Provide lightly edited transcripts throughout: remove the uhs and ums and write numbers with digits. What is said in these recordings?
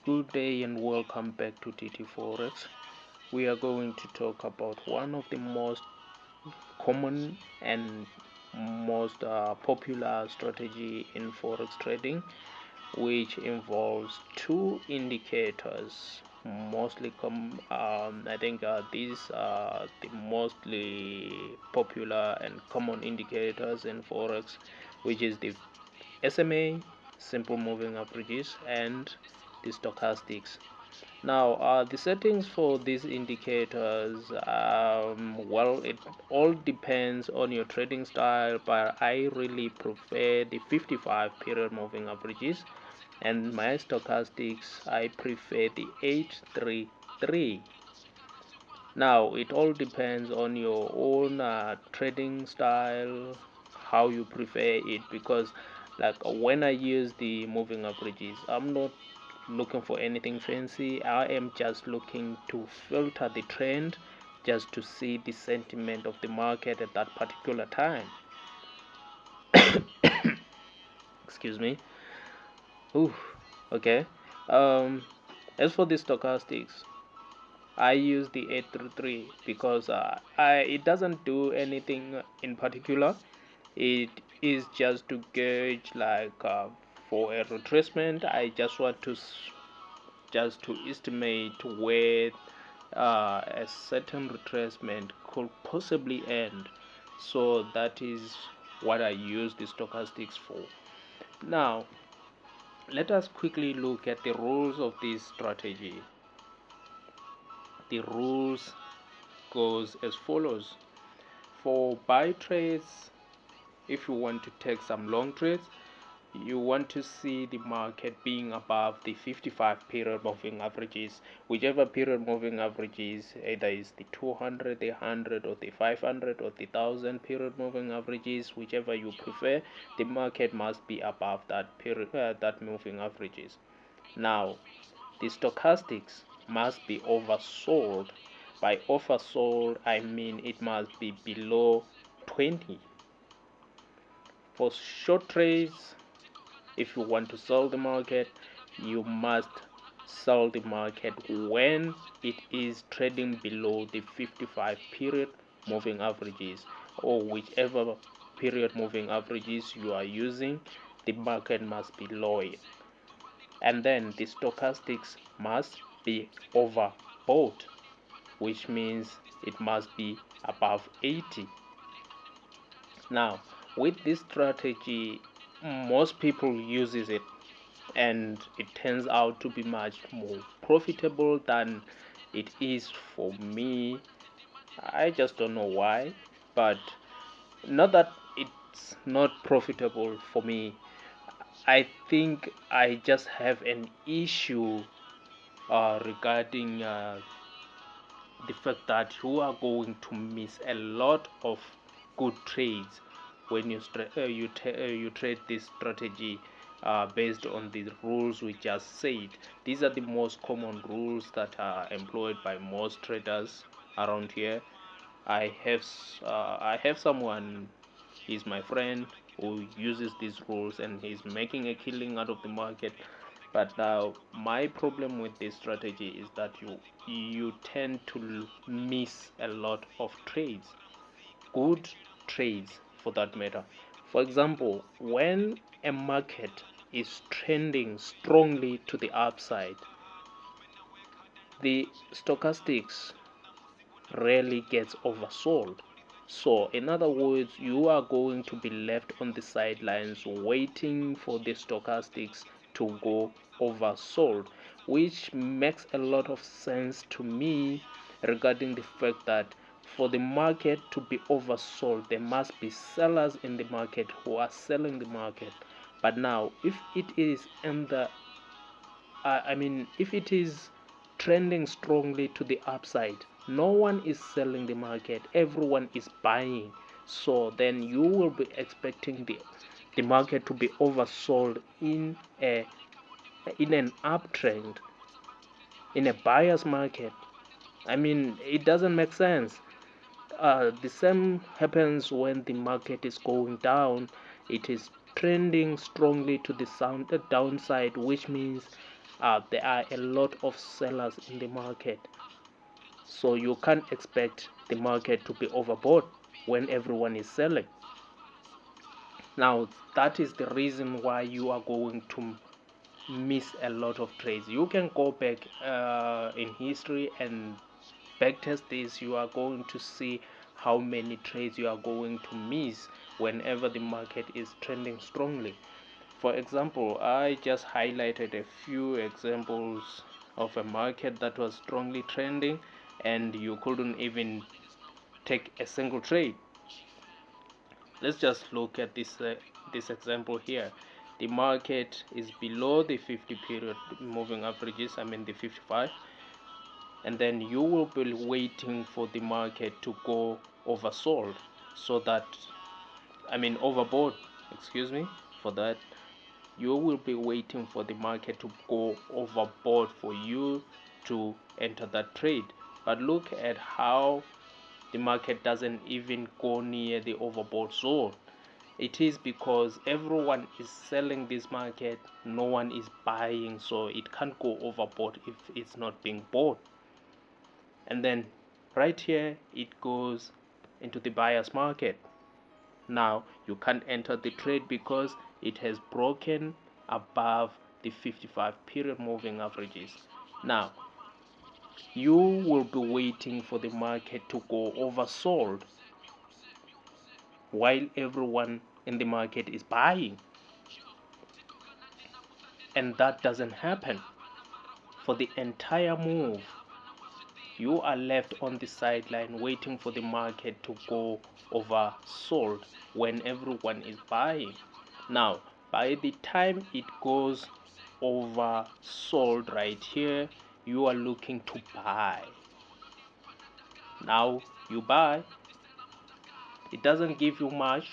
Good day and welcome back to TT Forex. We are going to talk about one of the most common and most popular strategy in forex trading, which involves two indicators. I think these are the mostly popular and common indicators in forex, which is the SMA, simple moving averages, and the stochastics. Now, the settings for these indicators, well, it all depends on your trading style, but I really prefer the 55 period moving averages, and my stochastics, I prefer the 833. Now, it all depends on your own trading style, how you prefer it, because like when I use the moving averages, I'm not looking for anything fancy. I am just looking to filter the trend just to see the sentiment of the market at that particular time. Excuse me. Ooh, okay. Um, as for the stochastics, I use the 833 because it doesn't do anything in particular. It is just to gauge like for a retracement. I just want to estimate where a certain retracement could possibly end. So that is what I use the stochastics for. Now, let us quickly look at the rules of this strategy. The rules goes as follows. For buy trades, if you want to take some long trades, you want to see the market being above the 55 period moving averages, whichever period moving averages, either is the 200, the 100, or the 500, or the 1000 period moving averages, whichever you prefer, the market must be above that period, that moving averages. Now, the stochastics must be oversold. By oversold, I mean it must be below 20. For short trades, if you want to sell the market, you must sell the market when it is trading below the 55 period moving averages, or whichever period moving averages you are using, the market must be low. And then the stochastics must be overbought, which means it must be above 80. Now, with this strategy, most people uses it, and it turns out to be much more profitable than it is for me. I just don't know why, but not that it's not profitable for me. I think I just have an issue regarding the fact that you are going to miss a lot of good trades when you trade this strategy based on the rules we just said. These are the most common rules that are employed by most traders around here. I have someone, he's my friend, who uses these rules and he's making a killing out of the market. But now my problem with this strategy is that you tend to miss a lot of trades, good trades for that matter. For example, when a market is trending strongly to the upside, the stochastics rarely gets oversold. So, in other words, you are going to be left on the sidelines waiting for the stochastics to go oversold, which makes a lot of sense to me regarding the fact that for the market to be oversold, there must be sellers in the market who are selling the market. But now, if it is in the if it is trending strongly to the upside, no one is selling the market, everyone is buying. So then you will be expecting the market to be oversold in an uptrend, in a buyer's market. It doesn't make sense. The same happens when the market is going down. It is trending strongly to the downside, which means there are a lot of sellers in the market, so you can't expect the market to be overbought when everyone is selling. Now that is the reason why you are going to miss a lot of trades. You can go back in history and backtest this. You are going to see how many trades you are going to miss whenever the market is trending strongly. For example, I just highlighted a few examples of a market that was strongly trending and you couldn't even take a single trade. Let's just look at this example here. The market is below the 50 period moving averages, I mean the 55, and then you will be waiting for the market to go oversold, so that, I mean overbought, excuse me for that. You will be waiting for the market to go overboard for you to enter that trade. But look at how the market doesn't even go near the overbought zone. It is because everyone is selling this market, no one is buying, so it can't go overboard if it's not being bought. And then right here it goes into the buyer's market. Now you can't enter the trade because it has broken above the 55 period moving averages. Now you will be waiting for the market to go oversold while everyone in the market is buying, and that doesn't happen. For the entire move you are left on the sideline waiting for the market to go oversold when everyone is buying. Now by the time it goes oversold right here, you are looking to buy. Now you buy, it doesn't give you much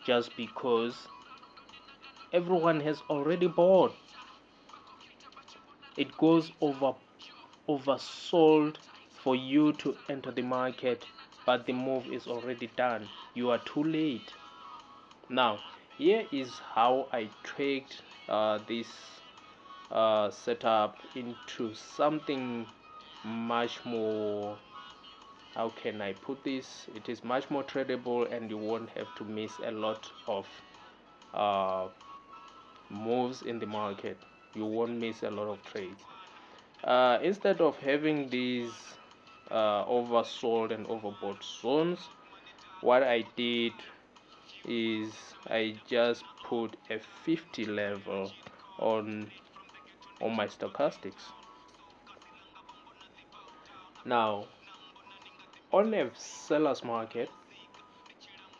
just because everyone has already bought. It goes oversold for you to enter the market, but the move is already done. You are too late. Now here is how I tweaked this setup into something much more, how can I put this, it is much more tradable and you won't have to miss a lot of moves in the market. You won't miss a lot of trades. Instead of having these oversold and overbought zones, what I did is I just put a 50 level on my stochastics. Now on a seller's market,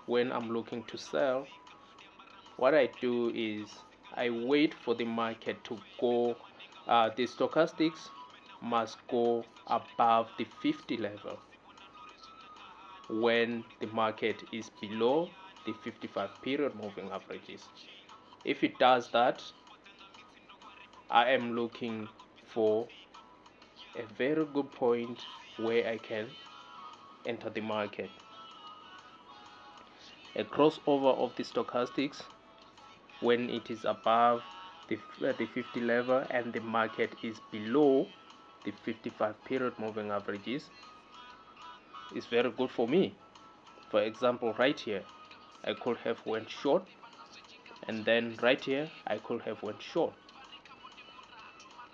when I'm looking to sell, what I do is I wait for the market to go, the stochastics must go above the 50 level when the market is below the 55 period moving averages. If it does that, I am looking for a very good point where I can enter the market. A crossover of the stochastics when it is above the 50 level and the market is below the 55 period moving averages is very good for me. For example, right here I could have went short, and then right here I could have went short.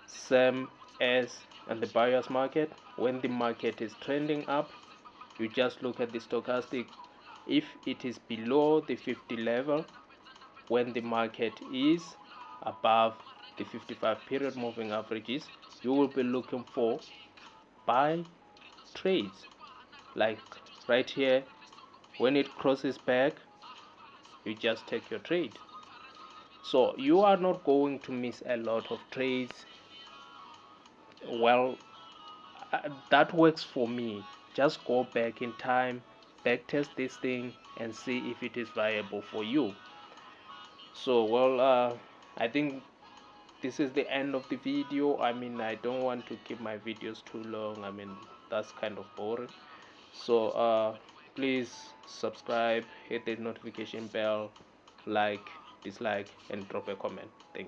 Same as in the buyer's market, when the market is trending up, you just look at the stochastic. If it is below the 50 level, when the market is above the 55 period moving averages, you will be looking for buy trades. Like right here, when it crosses back, you just take your trade. So you are not going to miss a lot of trades. Well, that works for me. Just go back in time, backtest this thing and see if it is viable for you. So well, I think this is the end of the video. I mean, I don't want to keep my videos too long. I mean, that's kind of boring. So please subscribe, hit the notification bell, like, dislike and drop a comment. Thank you.